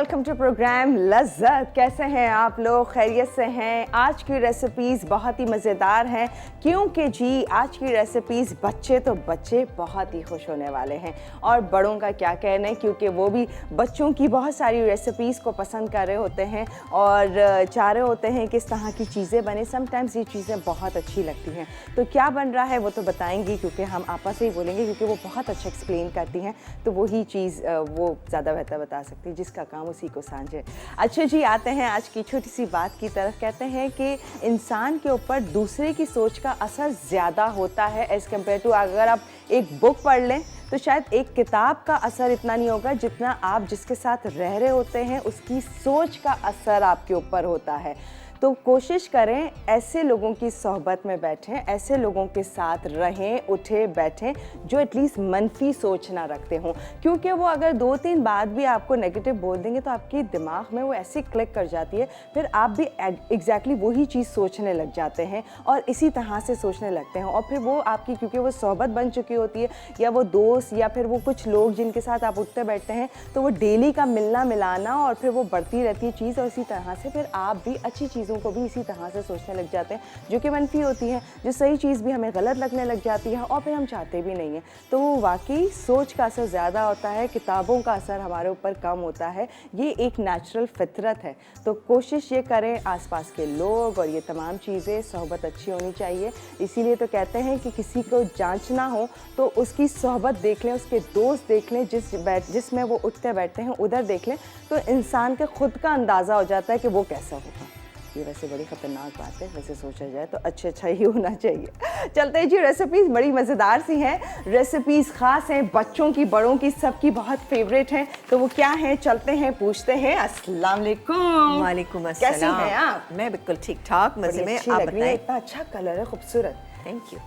Welcome to programme लज़्ज़त। कैसे हैं आप लोग? खैरियत से हैं? आज की रेसिपीज़ बहुत ही मज़ेदार हैं क्योंकि जी आज की रेसिपीज़ बच्चे बहुत ही खुश होने वाले हैं और बड़ों का क्या कहना है क्योंकि वो भी बच्चों की बहुत सारी रेसिपीज़ को पसंद कर रहे होते हैं और चाह रहे होते हैं कि इस तरह की चीज़ें बने। समटाइम्स ये चीज़ें बहुत अच्छी लगती हैं, तो क्या बन रहा है वो तो बताएंगी क्योंकि हम आपस से ही बोलेंगे क्योंकि वो बहुत अच्छा एक्सप्लेन करती हैं, तो वही चीज़ वो ज़्यादा बेहतर बता सकती है, जिसका काम उसी को सांझे। अच्छा जी, आते हैं आज की छोटी सी बात की तरफ। कहते हैं कि इंसान के ऊपर दूसरे की सोच का असर ज़्यादा होता है एज़ कम्पेयर टू अगर आप एक बुक पढ़ लें तो शायद एक किताब का असर इतना नहीं होगा जितना आप जिसके साथ रह रहे होते हैं उसकी सोच का असर आपके ऊपर होता है। तो कोशिश करें ऐसे लोगों की सोहबत में बैठें, ऐसे लोगों के साथ रहें, उठे बैठें जो एटलीस्ट मनफी सोच ना रखते हों, क्योंकि वो अगर 2-3 बात भी आपको नेगेटिव बोल देंगे तो आपके दिमाग में वो ऐसे क्लिक कर जाती है, फिर आप भी एग्जैक्टली वही चीज़ सोचने लग जाते हैं और इसी तरह से सोचने लगते हैं और फिर वो आपकी क्योंकि वो सोहबत बन चुकी होती है या वो दोस्त या फिर वो कुछ लोग जिनके साथ आप उठते बैठते हैं, तो वो डेली का मिलना मिलाना और फिर वो बढ़ती रहती है चीज़ और इसी तरह से फिर आप भी अच्छी चीज़ को भी इसी तरह से सोचने लग जाते हैं जो कि मनफी होती है, जो सही चीज़ भी हमें गलत लगने लग जाती है और फिर हम चाहते भी नहीं हैं। तो वाकई सोच का असर ज़्यादा होता है, किताबों का असर हमारे ऊपर कम होता है, ये एक नेचुरल फितरत है। तो कोशिश ये करें आसपास के लोग और ये तमाम चीज़ें सोहबत अच्छी होनी चाहिए। इसीलिए तो कहते हैं कि किसी को जांचना हो तो उसकी सोहबत देख लें, उसके दोस्त देख लें, जिसमें वो उठते बैठते हैं उधर देख लें, तो इंसान के खुद का अंदाज़ा हो जाता है कि वो कैसा होगा। ये वैसे बड़ी ख़तरनाक बात है, वैसे सोचा जाए तो अच्छा ही होना चाहिए। चलते हैं जी, रेसिपीज़ बड़ी मज़ेदार सी हैं, रेसिपीज़ ख़ास हैं, बच्चों की बड़ों की सबकी बहुत फेवरेट हैं। तो वो क्या हैं, चलते हैं पूछते हैं। अस्सलाम वालेकुम। वालेकुम अस्सलाम। कैसी हैं आप? मैं बिल्कुल ठीक ठाक मज़े में। आप बताएं। इतना अच्छा कलर है, खूबसूरत। Thank you.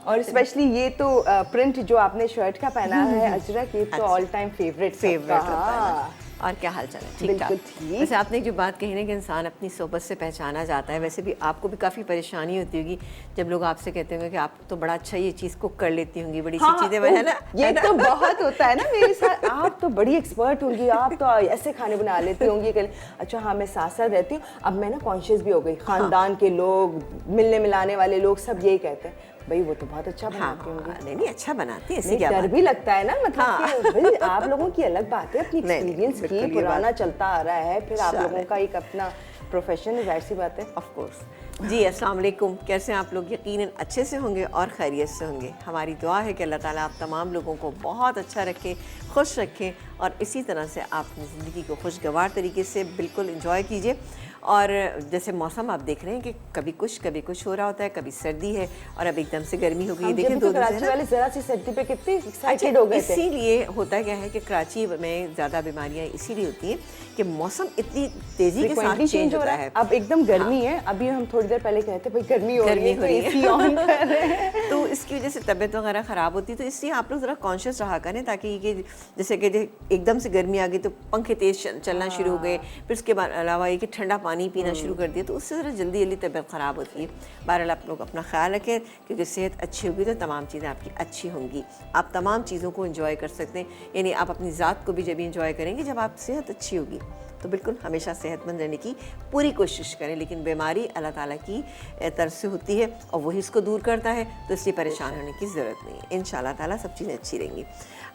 और स्पेशली ये तो प्रिंट जो आपने शर्ट का पहना है अजरक, ये तो ऑल टाइम फेवरेट। और क्या हाल चाल है? ठीक ठाक। वैसे आपने जो बात कही ना कि इंसान अपनी सोबत से पहचाना जाता है, वैसे भी आपको भी काफ़ी परेशानी होती होगी जब लोग आपसे कहते होंगे कि आप तो बड़ा अच्छा ये चीज़ कुक कर लेती होंगी, बड़ी सी चीज़ें है ना। ये तो बहुत होता है ना मेरे साथ, आप तो बड़ी एक्सपर्ट होंगी, आप तो ऐसे खाने बना लेती होंगी। अच्छा हाँ, मैं साथ साथ रहती हूँ, अब मैं ना कॉन्शियस भी हो गई, ख़ानदान के लोग, मिलने मिलाने वाले लोग सब यही कहते हैं भाई वो तो बहुत अच्छा बनाती होंगी। नहीं अच्छा बनाती है, इससे क्या डर भी लगता है ना, मतलब कि भाई आप लोगों की अलग बात है, अपनी एक्सपीरियंस की, पुराना चलता आ रहा है, फिर आप लोगों का एक अपना प्रोफेशन है, जाहिर सी बात है। ऑफ कोर्स जी। अस्सलाम वालेकुम। कैसे हैं आप लोग? यकीनन अच्छे से होंगे और खैरियत से होंगे। हमारी दुआ है कि अल्लाह ताला आप तमाम लोगों को बहुत अच्छा रखे, खुश रखें और इसी तरह से आप अपनी ज़िंदगी को खुशगवार तरीके से बिल्कुल इंजॉय कीजिए। और जैसे मौसम आप देख रहे हैं कि कभी कुछ हो रहा होता है, कभी सर्दी है और अब एकदम से गर्मी हो गई। देखिए तो कराची वाले ज़रा सी सर्दी पे कितने एक्साइटेड हो गए थे। इसीलिए होता क्या है कि कराची में ज़्यादा बीमारियां इसीलिए होती हैं कि मौसम इतनी तेज़ी के साथ चेंज हो रहा है। अब एकदम गर्मी है, अभी हम थोड़ी देर पहले कहते भाई गर्मी हो रही है तो इसकी वजह से तबीयत वगैरह ख़राब होती है। तो इसलिए आप लोग ज़रा कॉन्शियस रहा करें ताकि ये जैसे कि एकदम से गर्मी आ गई तो पंखे तेज़ चलना शुरू हो गए, फिर उसके बाद अलावा ये कि ठंडा पानी पीना शुरू कर दिया, तो उससे ज़रा जल्दी तबीयत ख़राब होती है। बहरहाल आप लोग अपना ख्याल रखें क्योंकि सेहत अच्छी होगी तो तमाम चीज़ें आपकी अच्छी होंगी। आप तमाम चीज़ों को एंजॉय कर सकते हैं, यानी आप अपनी ज़ात को भी जब एंजॉय करेंगे जब आप सेहत अच्छी होगी। तो बिल्कुल हमेशा सेहतमंद रहने की पूरी कोशिश करें, लेकिन बीमारी अल्लाह ताला की तरफ से होती है और वही इसको दूर करता है, तो इसलिए परेशान होने की ज़रूरत नहीं है। इंशाअल्लाह ताला सब चीज़ें अच्छी रहेंगी।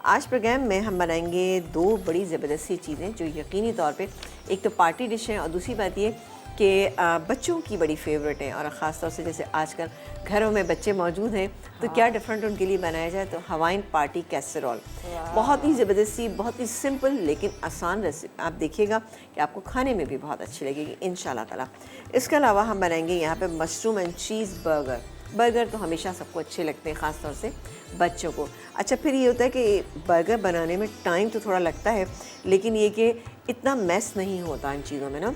आज प्रोग्राम में हम बनाएंगे 2 बड़ी ज़बरदस्त सी चीज़ें जो यकीनी तौर पे एक तो पार्टी डिश है और दूसरी बात ये कि बच्चों की बड़ी फेवरेट है। और ख़ास तौर से जैसे आजकल घरों में बच्चे मौजूद हैं तो क्या डिफरेंट उनके लिए बनाया जाए, तो हवाइन पार्टी कैसरोल। बहुत ही ज़बरदस्त सी, बहुत ही सिंपल लेकिन आसान रेसिपी। आप देखिएगा कि आपको खाने में भी बहुत अच्छी लगेगी इंशाल्लाह ताला। इसके अलावा हम बनाएंगे यहाँ पे मशरूम एंड चीज़ बर्गर तो हमेशा सबको अच्छे लगते हैं, ख़ास तौर से बच्चों को। अच्छा, फिर ये होता है कि बर्गर बनाने में टाइम तो थोड़ा लगता है, लेकिन ये कि इतना मैस नहीं होता इन चीज़ों में ना,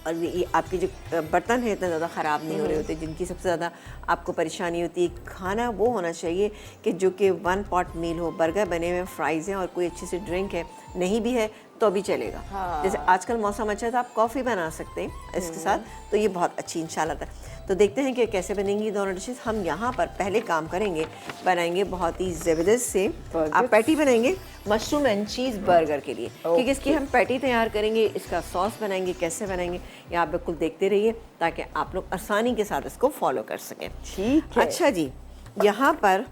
और ये आपके जो बर्तन हैं इतना ज़्यादा ख़राब नहीं हो रहे होते। जिनकी सबसे ज़्यादा आपको परेशानी होती है, खाना वो होना चाहिए कि जो कि 1 पॉट मील हो। बर्गर बने हुए, फ्राइज़ हैं और कोई अच्छी सी ड्रिंक है, नहीं भी है तो भी चलेगा। जैसे आजकल मौसम अच्छा है तो आप कॉफ़ी बना सकते हैं इसके साथ, तो ये बहुत अच्छी इंशाल्लाह। तो देखते हैं कि कैसे बनेंगी ये दोनों डिशेस। हम यहाँ पर पहले काम करेंगे, बनाएंगे बहुत ही ज़बरदस्त से आप पैटी बनाएंगे मशरूम एंड चीज़ बर्गर के लिए, क्योंकि इसकी हम पैटी तैयार करेंगे, इसका सॉस बनाएंगे, कैसे बनाएंगे ये आप बिल्कुल देखते रहिए ताकि आप लोग आसानी के साथ इसको फॉलो कर सकें। ठीक है। अच्छा जी, यहाँ पर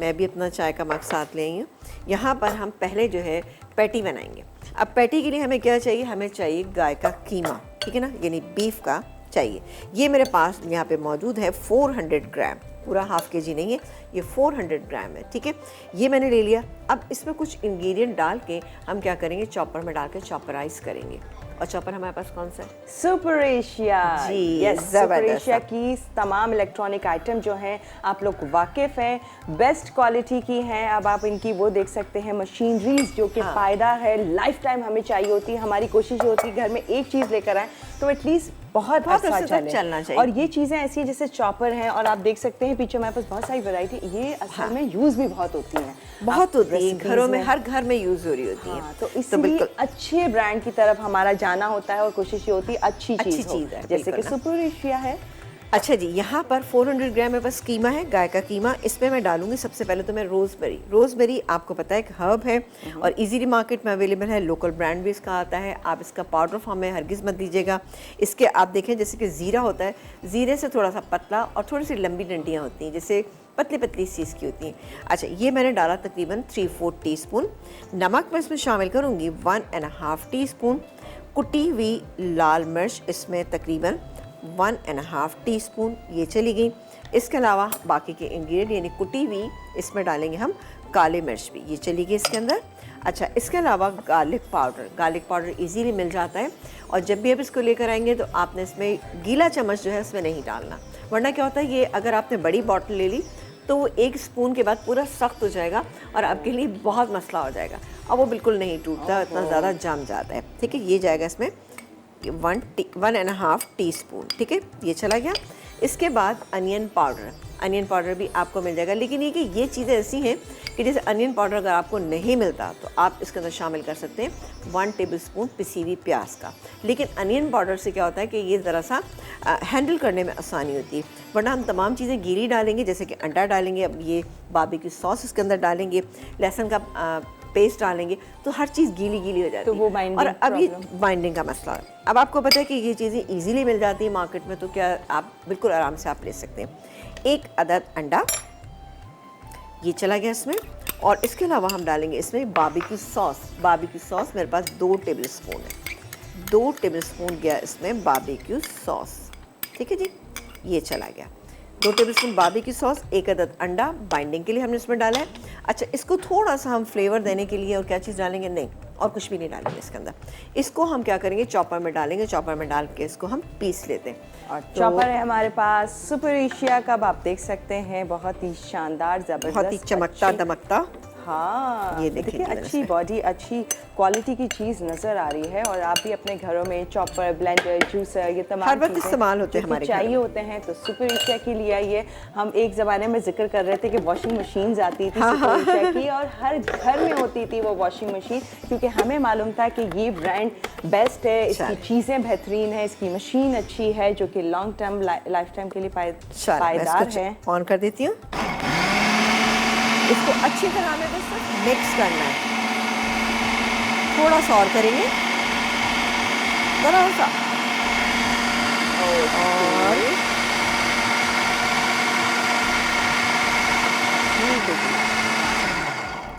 मैं भी अपना चाय का मग साथ ले आई हूँ। यहाँ पर हम पहले जो है पैटी बनाएंगे। अब पैटी के लिए हमें क्या चाहिए, हमें चाहिए गाय का कीमा, ठीक है ना, यानी बीफ का चाहिए। ये मेरे पास यहाँ पे मौजूद है 400 ग्राम, पूरा हाफ के जी नहीं है, ये 400 ग्राम है, ठीक है। ये मैंने ले लिया। अब इसमें कुछ इंग्रेडिएंट डाल के हम क्या करेंगे, चॉपर में डाल के चॉपराइज करेंगे। और चॉपर हमारे पास कौन सा है? सुपर एशिया जी, यस, सुपर जबरदस्त। एशिया की तमाम इलेक्ट्रॉनिक आइटम जो हैं आप लोग वाकिफ़ हैं, बेस्ट क्वालिटी की हैं। अब आप इनकी वो देख सकते हैं मशीनरीज जो कि पायदार है, लाइफ टाइम हमें चाहिए होती है। हमारी कोशिश होती है घर में एक चीज़ लेकर आए तो एटलीस्ट बहुत बहुत अच्छा अर्से तक चलना चाहिए। और ये चीज़ें ऐसी हैं जैसे चॉपर हैं, और आप देख सकते हैं पीछे हमारे पास बहुत सारी वैरायटी, ये असल में यूज़ भी बहुत होती हैं, बहुत होती है recipes घरों में, हर घर में यूज़ हो रही होती है। हाँ, तो इसलिए अच्छे ब्रांड की तरफ हमारा जाना होता है और कोशिश ये होती है अच्छी चीज़ है, जैसे कि सुपर एशिया है। अच्छा जी, यहाँ पर 400 ग्राम मेरे पास कीमा है, गाय का कीमा। इसमें मैं डालूंगी सबसे पहले तो मैं रोज़बेरी। रोज़बेरी आपको पता है एक हर्ब है और इजीली मार्केट में अवेलेबल है, लोकल ब्रांड भी इसका आता है। आप इसका पाउडर फॉर्म में हरगिज़ मत दीजिएगा। इसके आप देखें जैसे कि ज़ीरा होता है, ज़ीरे से थोड़ा सा पतला और थोड़ी सी लंबी डंडियाँ होती हैं, जैसे पतली पतली चीज़ की होती हैं। अच्छा, ये मैंने डाला तकरीबन 3/4 टीस्पून। नमक मैं इसमें शामिल करूँगी 1.5 टीस्पून। कुटी हुई लाल मिर्च इसमें तकरीबन 1.5 टीस्पून, ये चली गई। इसके अलावा बाकी के इंग्रेडिएंट यानी कुटी हुई इसमें डालेंगे हम काली मिर्च भी, ये चली गई इसके अंदर। अच्छा, इसके अलावा गार्लिक पाउडर इजीली मिल जाता है, और जब भी आप इसको लेकर आएंगे तो आपने इसमें गीला चम्मच जो है इसमें नहीं डालना, वरना क्या होता है ये अगर आपने बड़ी बॉटल ले ली तो वो 1 स्पून के बाद पूरा सख्त हो जाएगा और आपके लिए बहुत मसला हो जाएगा। अब वो बिल्कुल नहीं टूटता, इतना ज़्यादा जम जाता है, ठीक है। ये जाएगा इसमें 1.5 टीस्पून, ठीक है, ये चला गया। इसके बाद अनियन पाउडर भी आपको मिल जाएगा, लेकिन ये कि ये चीज़ें ऐसी हैं कि जैसे अनियन पाउडर अगर आपको नहीं मिलता तो आप इसके अंदर शामिल कर सकते हैं 1 टेबलस्पून पिसी हुई प्याज का। लेकिन अनियन पाउडर से क्या होता है कि ये ज़रा सा हैंडल करने में आसानी होती है, वरना हम तमाम चीज़ें गीली डालेंगे, जैसे कि अंडा डालेंगे, अब ये बारबेक्यू सॉस इसके अंदर डालेंगे, लहसुन का पेस्ट डालेंगे, तो हर चीज़ गीली गीली हो जाती है, तो वो बाइंडिंग और अब ये बाइंडिंग का मसला है। अब आपको पता है कि ये चीज़ें इजीली मिल जाती है मार्केट में, तो क्या आप बिल्कुल आराम से आप ले सकते हैं। 1 अदद अंडा ये चला गया इसमें, और इसके अलावा हम डालेंगे इसमें बारबेक्यू सॉस मेरे पास 2 टेबलस्पून है, 2 टेबलस्पून गया इसमें बारबेक्यू सॉस, ठीक है जी, ये चला गया 2 टेबलस्पून बारबेक्यू सॉस। 1 अदद अंडा बाइंडिंग के लिए हमने इसमें डाला है। अच्छा, इसको थोड़ा सा हम फ्लेवर देने के लिए और क्या चीज़ डालेंगे, नहीं और कुछ भी नहीं डालेंगे इसके अंदर। इसको हम क्या करेंगे, चॉपर में डालेंगे, चॉपर में डाल के इसको हम पीस लेते हैं। और चॉपर है हमारे पास सुपर एशिया का, आप देख सकते हैं, बहुत ही शानदार, जबरदस्त, बहुत ही चमकता दमकता। हाँ, ये देखिए अच्छी बॉडी, अच्छी क्वालिटी की चीज़ नज़र आ रही है। और आप भी अपने घरों में चॉपर, ब्लेंडर, जूसर, ये तमाम हर वक्त इस्तेमाल होते हैं हमारे चाहिए होते हैं, तो सुपर एशिया की लिए आइए। हम एक ज़माने में जिक्र कर रहे थे कि वॉशिंग मशीन आती थी सुपर एशिया की, और हर घर में होती थी वो वॉशिंग मशीन, क्योंकि हमें मालूम था कि ये ब्रांड बेस्ट है, इसकी चीज़ें बेहतरीन है, इसकी मशीन अच्छी है, जो कि लॉन्ग टर्म लाइफ टाइम के लिए पायदार है। ऑन कर देती हूँ, इसको अच्छी तरह हमें बस मिक्स करना है, थोड़ा सा और करेंगे, थोड़ा सा, और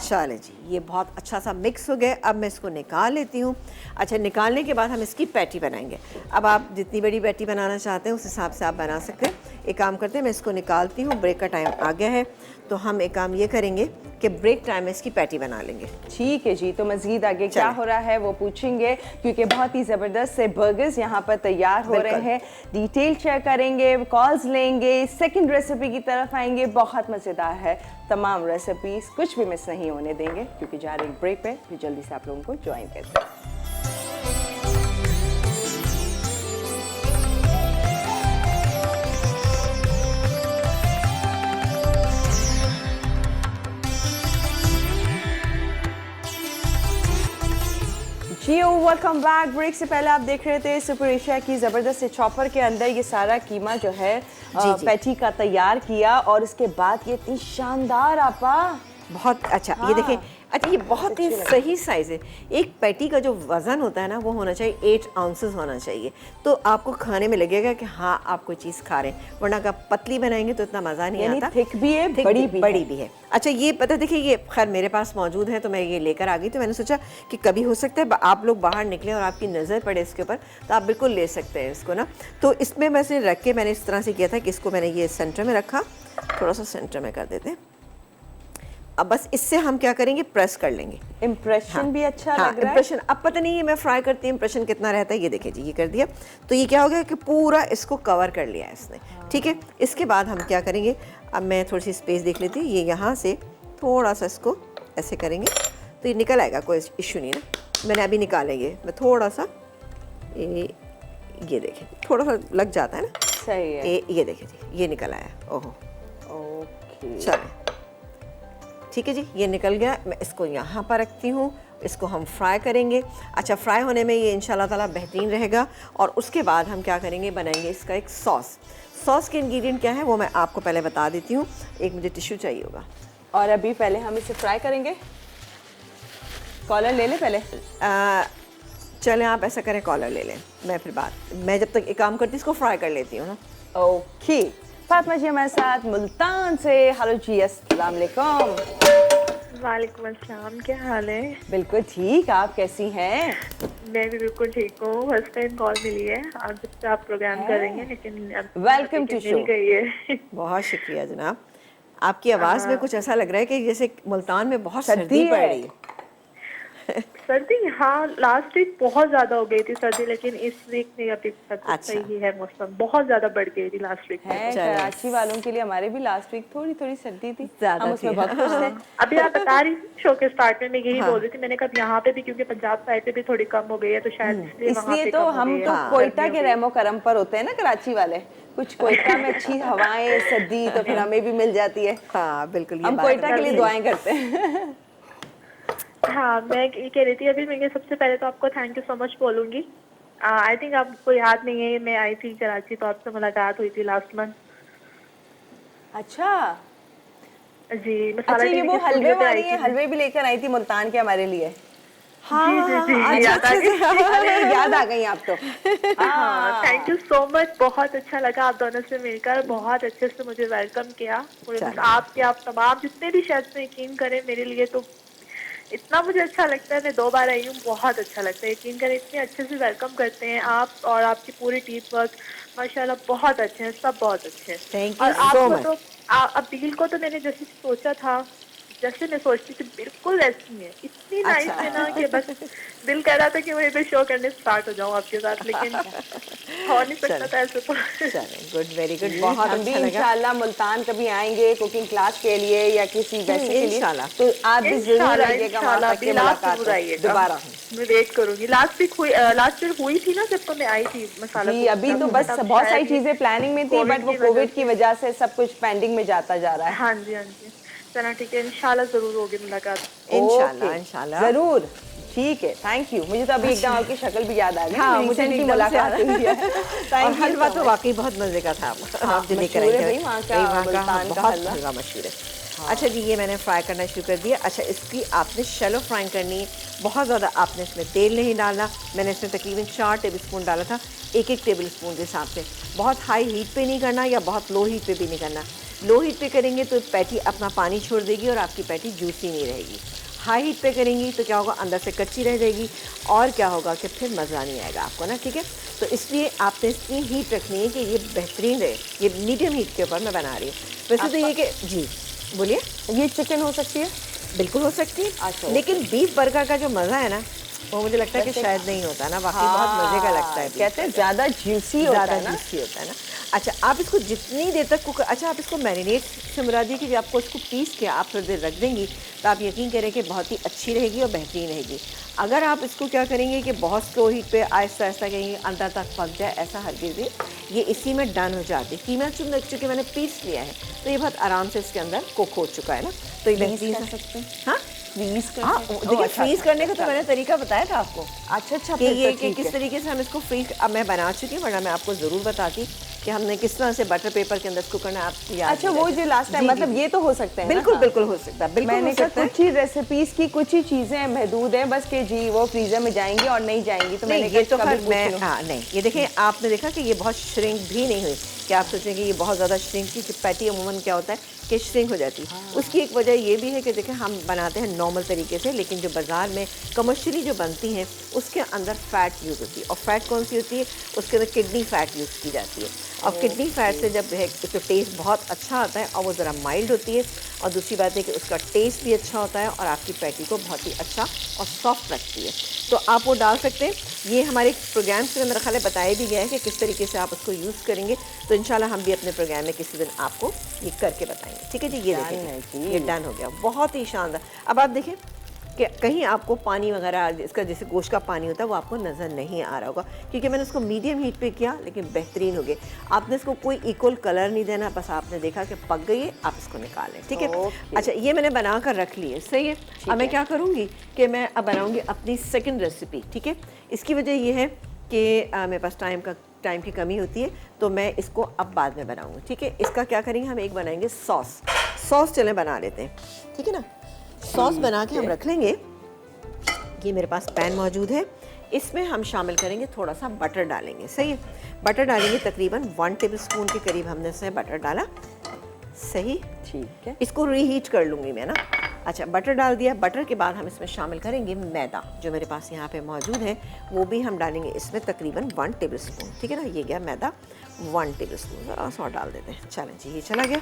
चले जी, ये बहुत अच्छा सा मिक्स हो गया। अब मैं इसको निकाल लेती हूँ। अच्छा, निकालने के बाद हम इसकी पैटी बनाएंगे। अब आप जितनी बड़ी पैटी बनाना चाहते हैं उस हिसाब से आप बना सकते हैं। एक काम करते हैं, मैं इसको निकालती हूँ, ब्रेक का टाइम आ गया है, तो हम एक काम ये करेंगे कि ब्रेक टाइम में इसकी पैटी बना लेंगे। ठीक है जी, तो मज़ीद आगे क्या हो रहा है वो पूछेंगे, क्योंकि बहुत ही ज़बरदस्त से बर्गर्स यहाँ पर तैयार हो रहे हैं। डिटेल शेयर करेंगे, कॉल्स लेंगे, सेकंड रेसिपी की तरफ आएंगे, बहुत मज़ेदार है। तमाम रेसिपीज़ कुछ भी मिस नहीं होने देंगे, क्योंकि जा रहे हैं ब्रेक पे, फिर जल्दी से आप लोगों को ज्वाइन करते हैं। जी वेलकम बैक। ब्रेक से पहले आप देख रहे थे सुपर एशिया की ज़बरदस्त से चॉपर के अंदर ये सारा कीमा जो है पैटी का तैयार किया और इसके बाद ये इतनी शानदार आपा। बहुत अच्छा। ये देखिए, अच्छा ये बहुत ही सही साइज़ है। एक पैटी का जो वज़न होता है ना वो होना चाहिए 8 आउंसेस होना चाहिए, तो आपको खाने में लगेगा कि हाँ आप कोई चीज़ खा रहे हैं, वरना अगर पतली बनाएंगे तो इतना मज़ा नहीं आता। थिक भी है, बड़ी भी है। अच्छा ये पता, देखिए ये खैर मेरे पास मौजूद है तो मैं ये लेकर आ गई, तो मैंने सोचा कि कभी हो सकता है आप लोग बाहर निकले और आपकी नज़र पड़े इसके ऊपर, तो आप बिल्कुल ले सकते हैं इसको ना। तो इसमें वैसे रख के मैंने इस तरह से किया था कि इसको मैंने ये सेंटर में रखा, थोड़ा सा सेंटर में कर देते हैं। अब बस इससे हम क्या करेंगे, प्रेस कर लेंगे। इम्प्रेशन भी अच्छा लग रहा है। इम्प्रेशन अब पता नहीं है मैं फ्राई करती हूँ इम्प्रेशन कितना रहता है। ये देखिए जी, ये कर दिया, तो ये क्या हो गया कि पूरा इसको कवर कर लिया है इसने। ठीक है, इसके बाद हम क्या करेंगे, अब मैं थोड़ी सी स्पेस देख लेती हूँ, ये यहाँ से थोड़ा सा इसको ऐसे करेंगे तो ये निकल आएगा, कोई इशू नहीं ना। मैंने अभी निकालेंगे, मैं थोड़ा सा ये देखिए थोड़ा सा लग जाता है ना। सही है। ये देखिए जी, ये निकल आया। ओहो, ओके चलो ठीक है जी, ये निकल गया। मैं इसको यहाँ पर रखती हूँ, इसको हम फ्राई करेंगे। अच्छा, फ्राई होने में ये इंशाल्लाह ताला बेहतरीन रहेगा। और उसके बाद हम क्या करेंगे, बनाएंगे इसका एक सॉस। सॉस के इंग्रेडिएंट क्या है वो मैं आपको पहले बता देती हूँ। एक मुझे टिश्यू चाहिए होगा। और अभी पहले हम इसे फ्राई करेंगे। कॉलर ले लें पहले। चलें आप ऐसा करें, कॉलर ले लें, मैं जब तक एक काम करती हूँ इसको फ्राई कर लेती हूँ ना। ओके, फातिमा जी हमारे साथ मुल्तान से। हेलो जी, अस्सलाम वालेकुम। वालेकुम अस्सलाम, क्या हाल है? बिल्कुल ठीक, आप कैसी हैं? मैं भी बिल्कुल ठीक हूँ। फर्स्ट टाइम कॉल मिली है और जब से आप प्रोग्राम करेंगे, लेकिन अब वेलकम टू शो। मिल गई है। बहुत शुक्रिया जनाब। आपकी आवाज़ में कुछ ऐसा लग रहा है कि जैसे मुल्तान में बहुत सर्दी पड़ रही है। सर्दी, हाँ लास्ट वीक बहुत ज्यादा हो गई थी सर्दी, लेकिन इस वीक में अभी तक अच्छा। सही है मौसम। बहुत ज्यादा बढ़ गई थी लास्ट वीक में। है कराची वालों के लिए हमारे भी लास्ट वीक थोड़ी थोड़ी सर्दी थी, ज़्यादा हम उसमें थी। बहुत खुश थे। अभी आप बता रही थी शो के स्टार्ट में, मैं यही बोल रही थी, मैंने कहा यहाँ पे भी, क्योंकि पंजाब साइड पे भी थोड़ी कम हो गई है, तो शायद इसलिए तो हम तो कोयटा के रहमो करम पर होते हैं ना कराची वाले। कुछ कोयटा में अच्छी हवाएं, सर्दी तो फिर हमें भी मिल जाती है। हाँ बिल्कुल, हम कोयटा के लिए दुआएं करते हैं। हाँ, मैं ये कह रही थी अभी, मैं सबसे पहले तो आपको थैंक यू सो मच बोलूंगी। आई थिंक आपको याद नहीं है, मैं आई थी कराची तो आपसे मुलाकात हुई थी लास्ट मंथ। अच्छा जी, अच्छा, ये वो हलवे वाली है, हलवे भी लेकर आई थी मुल्तान के हमारे लिए। जी, याद आ गई। याद आ गई आप तो। हाँ, थैंक यू सो मच, बहुत अच्छा लगा आप दोनों से मिलकर, बहुत अच्छे से मुझे वेलकम किया। आप तमाम जितने भी शेफ्स ने, यकीन करें मेरे लिए तो इतना मुझे अच्छा लगता है। मैं 2 बार आई हूँ, बहुत अच्छा लगता है। यकीन करें इतने अच्छे से वेलकम करते हैं आप और आपकी पूरी टीम वर्क, माशाल्लाह बहुत अच्छे हैं, सब बहुत अच्छे हैं। थैंक यू और सो आपको मच। तो अब डील को तो मैंने जैसे सोचा था, जैसे मैं सोचती थी बिल्कुल ऐसी है, इतनी नाइस है ना कि बस दिल कह रहा था कि वहीं पे शो करने स्टार्ट हो जाऊँ आपके साथ, लेकिन हो नहीं सकता था ऐसे। तो गुड, वेरी गुड, बहुत हम भी अच्छा लगा। इंशाल्लाह मुल्तान कभी आएंगे कुकिंग क्लास के लिए या किसी वैसे के लिए, इंशाल्लाह। तो आप भी जरूर आइएगा, वहाँ इंशाल्लाह तक के मुलाकात हो दोबारा। मैं वेट करूंगी। लास्ट वीक हुई थी ना जब तो मैं आई थी मसाला। जी, अभी तो बस बहुत सारी चीजें प्लानिंग में थी, बट वो कोविड की वजह से सब कुछ पेंडिंग में जाता जा रहा है। हाँ जी, हाँ जी, चलो ठीक है, इंशाल्लाह जरूर होगी मुलाकात। इंशाल्लाह, ओके, इंशाल्लाह जरूर, ठीक है, थैंक यू। मुझे तो अभी एकदम आपकी शक्ल भी याद आ गई। हाँ, मुझे रिसेंटली एकदम से मुलाकात याद हुई है। और थैंक हलवा यू तो वाकई बहुत मजे का था। आप जो लेकर मशहूर आई है थे भाई वहाँ का, मुल्तान का बहुत हलवा। हलवा मशहूर है। अच्छा जी, ये मैंने फ्राई करना शुरू कर दिया। अच्छा, इसकी आपने शैलो फ्राई करनी है, बहुत ज़्यादा आपने इसमें तेल नहीं डालना। मैंने इसमें तकरीबन 4 टेबल स्पून डाला था, एक टेबल स्पून के हिसाब से। बहुत हाई हीट पे नहीं करना या बहुत लो हीट पे भी नहीं करना। लो हीट पे करेंगे तो पैटी अपना पानी छोड़ देगी और आपकी पैटी जूसी नहीं रहेगी। हाई हीट पे करेंगी तो क्या होगा, अंदर से कच्ची रह जाएगी और क्या होगा कि फिर मज़ा नहीं आएगा आपको ना। ठीक है, तो इसलिए आपने इतनी हीट रखनी है कि ये बेहतरीन रहे। ये मीडियम हीट के ऊपर मैं बना रही हूँ। वैसे तो ये कि जी बोलिए, ये चिकन हो सकती है? बिल्कुल हो सकती है। अच्छा, लेकिन बीफ बर्गर का जो मज़ा है ना, वो मुझे लगता है कि शायद नहीं होता ना। वाकई बहुत मज़े का लगता है। कहते हैं ज़्यादा जूसी होता है ना। जूसी होता है ना। अच्छा, आप इसको जितनी देर तक कुक, अच्छा आप इसको मैरिनेट से मुराद है कि आपको इसको पीस के आप थोड़ी देर रख देंगी तो आप यकीन करें कि बहुत ही अच्छी रहेगी और बेहतरीन रहेगी। अगर आप इसको क्या करेंगे कि बहुत स्लो हीट पे आहिस्ता आहिस्ता करेंगे, अंदर तक पक जाए, ऐसा हरगिज़ भी, ये इसी में डन हो जाती है। कीमा चूंकि मैंने पीस लिया है तो ये बहुत आराम से इसके अंदर कुक हो चुका है ना। तो ये बेहतरीन कर सकते हैं। हाँ फ्रीज कर हाँ, देखिए फ्रीज करने का तो मैंने तरीका बताया था आपको। अच्छा, कि ये कि किस तरीके से हम इसको फ्रीज, अब मैं बना चुकी हूँ वरना मैं आपको ज़रूर बताती कि हमने किस तरह से बटर पेपर के अंदर इसको करना है, आपको याद अच्छा नहीं वो रहता। जो लास्ट टाइम जी, मतलब जी, ये तो हो सकते हैं ना? बिल्कुल हाँ। बिल्कुल हो सकता है, बिल्कुल मैंने हो कहा सकता है। कुछ ही रेसिपीज की कुछ ही चीजें महदूद हैं बस कि जी वो फ्रीजर में जाएंगी और नहीं जाएंगी, तो नहीं मैंने ये कहा तो कभी खैर पूछ मैं लूं। हाँ नहीं, ये देखिए आपने देखा कि ये बहुत श्रिंक भी नहीं हुई कि आप सोचें कि ये बहुत ज़्यादा श्रिंक की, पैटी अमूमन क्या होता है कि श्रिंक हो जाती है। उसकी एक वजह ये भी है कि देखिए हम बनाते हैं नॉर्मल तरीके से, लेकिन जो बाज़ार में कमर्शियली जो बनती हैं उसके अंदर फ़ैट यूज़ होती है, और फैट कौन सी होती है, उसके अंदर किडनी फैट यूज़ की जाती है। और किडनी फैट से जब है तो टेस्ट बहुत अच्छा आता है और वो ज़रा माइल्ड होती है, और दूसरी बात है कि उसका टेस्ट भी अच्छा होता है और आपकी पैटी को बहुत ही अच्छा और सॉफ्ट रखती है। तो आप वो डाल सकते हैं। ये हमारे प्रोग्राम्स के अंदर ख्याल बताया भी गया है कि किस तरीके से आप उसको यूज़ करेंगे, तो इंशाल्लाह हम भी अपने प्रोग्राम में किसी दिन आपको ये करके बताएंगे, ठीक है जी। ये डन है देखिए जी। ये डन हो गया, बहुत ही शानदार। अब आप देखें कि कहीं आपको पानी वगैरह इसका जैसे गोश्त का पानी होता है वो आपको नज़र नहीं आ रहा होगा, क्योंकि मैंने उसको मीडियम हीट पे किया, लेकिन बेहतरीन हो गए। आपने इसको कोई इक्वल कलर नहीं देना, बस आपने देखा कि पक गई है, आप इसको निकाल लें, ठीक है। ओके। अच्छा ये मैंने बना कर रख ली है, सही है। अब मैं क्या करूँगी कि मैं अब बनाऊँगी अपनी सेकेंड रेसिपी, ठीक है। इसकी वजह ये है कि मेरे पास टाइम की कमी होती है, तो मैं इसको अब बाद में बनाऊँगी, ठीक है। इसका क्या करेंगे, हम एक बनाएंगे सॉस चलें बना लेते हैं, ठीक है ना। सॉस बना के हम रख लेंगे। ये मेरे पास पैन मौजूद है, इसमें हम शामिल करेंगे थोड़ा सा बटर डालेंगे, सही है। बटर डालेंगे तकरीबन 1 टेबलस्पून के करीब हमने इसमें बटर डाला, सही। ठीक है। इसको रीहीट कर लूँगी मैं ना। अच्छा बटर डाल दिया, बटर के बाद हम इसमें शामिल करेंगे मैदा, जो मेरे पास यहाँ पे मौजूद है, वो भी हम डालेंगे इसमें तकरीबन 1 टेबलस्पून, ठीक है ना। ये गया मैदा 1 टेबलस्पून, ज़रा सा और डाल देते हैं। चलें जी, ये चला गया।